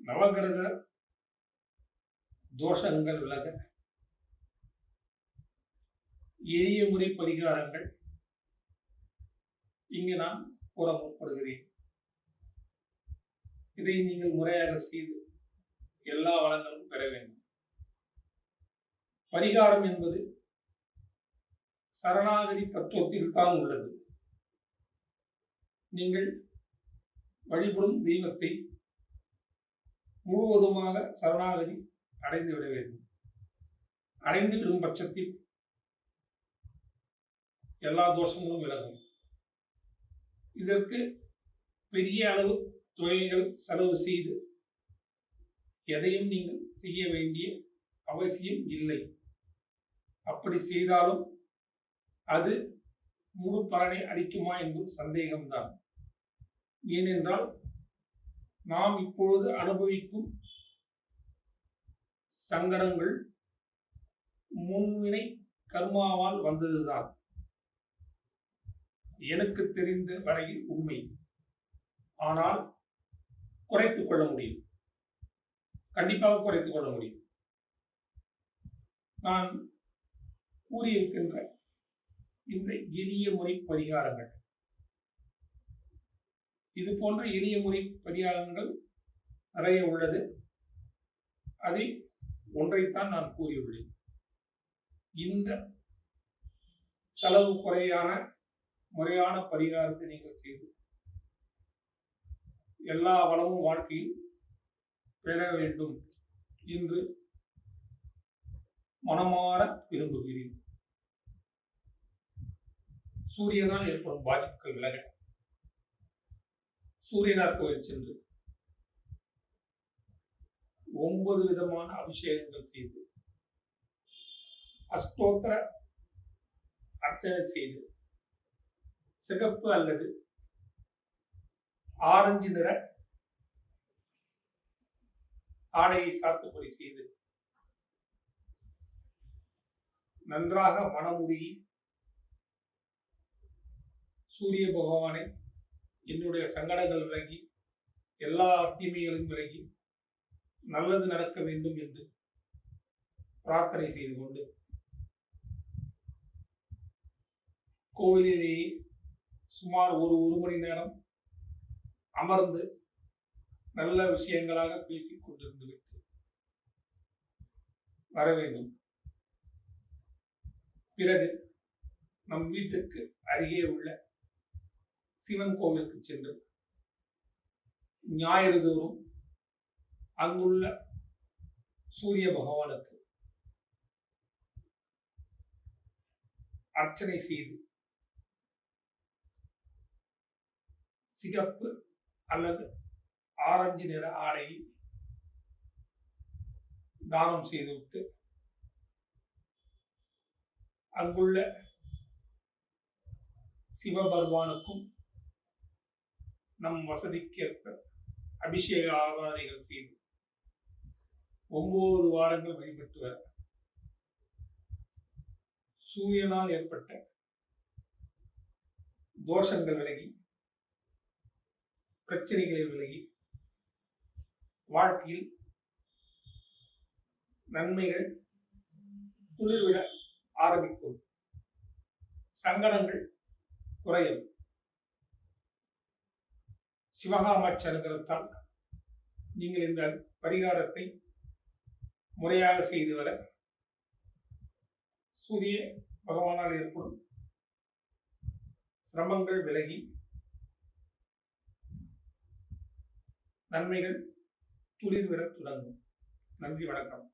நவகிரக தோஷங்கள் விலக எளிய முறை பரிகாரங்கள் இங்கு நான் கூற முற்படுகிறேன். இதை நீங்கள் முறையாக செய்து எல்லா வளங்களும் பெற வேண்டும். பரிகாரம் என்பது சரணாகதி தத்துவத்தில் தான் உள்ளது. நீங்கள் வழிபடும் தெய்வத்தை முழுவதுமாக சரணாகதி அடைந்து விட வேண்டும். அடைந்து விடும் பட்சத்தில் எல்லா தோஷங்களும் விலகும். இதற்கு பெரிய அளவு தொகைகள் செலவு செய்து எதையும் நீங்கள் செய்ய வேண்டிய அவசியம் இல்லை. அப்படி செய்தாலும் அது முழு பலனை அளிக்குமா என்பது சந்தேகம்தான். ஏனென்றால் நாம் இப்பொழுது அனுபவிக்கும் சங்கடங்கள் முன்வினை கர்மாவால் வந்ததுதான். எனக்கு தெரிந்த வரையில் உண்மை. ஆனால் குறைத்துக் கொள்ள முடியும், கண்டிப்பாக குறைத்துக் கொள்ள முடியும். நான் கூறியிருக்கின்ற இந்த எளிய முறை பரிகாரங்கள், இது போன்ற எளிய முறை பரிகாரங்கள் நிறைய உள்ளது. அதை ஒன்றைத்தான் நான் கூறியுள்ளேன். இந்த செலவு குறையான முறையான பரிகாரத்தை நீங்கள் செய்து எல்லா வளமும் வாழ்க்கையில் பெற வேண்டும் என்று மனமாற விரும்புகிறேன். சூரியனால் ஏற்படும் பாதிப்புகள் விலக சூரியனார் கோயில் சென்று 9 விதமான அபிஷேகங்கள் செய்து அஷ்டோத்திர அர்ச்சனை செய்து சிகப்பு அல்லது ஆரஞ்சு நிற ஆடையை சாத்துப்படி செய்து நன்றாக மனமுருகி சூரிய பகவானை என்னுடைய சங்கடங்கள் விலகி எல்லா தீமைகளும் விலகி நல்லது நடக்க வேண்டும் என்று பிரார்த்தனை செய்து கொண்டு கோவிலிலேயே சுமார் ஒரு மணி நேரம் அமர்ந்து நல்ல விஷயங்களாக பேசிக் கொண்டிருந்து விட்டு வர வேண்டும். பிறகு நம் வீட்டுக்கு அருகே உள்ள சிவன் கோவிலுக்கு சென்று ஞாயிறு தோறும் அங்குள்ள சூரிய பகவானுக்கு அர்ச்சனை செய்து சிகப்பு அல்லது ஆரஞ்சு நிற ஆடையை தானம் செய்துவிட்டு அங்குள்ள சிவபெருமானுக்கும் நம் வசதிக்கேற்ப அபிஷேக ஆராதனைகள் செய்து 9 வாரங்கள் வழிபட்டு வர சூரியனால் ஏற்பட்ட தோஷங்கள் விலகி பிரச்சனைகளை விலகி வாழ்க்கையில் நன்மைகள் துளிர்விட ஆரம்பிக்கும். சங்கடங்கள் குறையும். சிவகாமாட்சி அனுகிரகத்தால் நீங்கள் இந்த பரிகாரத்தை முறையாக செய்து வர சூரிய பகவானால் ஏற்படும் சிரமங்கள் விலகி நன்மைகள் துளிர்விட தொடங்கும். நன்றி, வணக்கம்.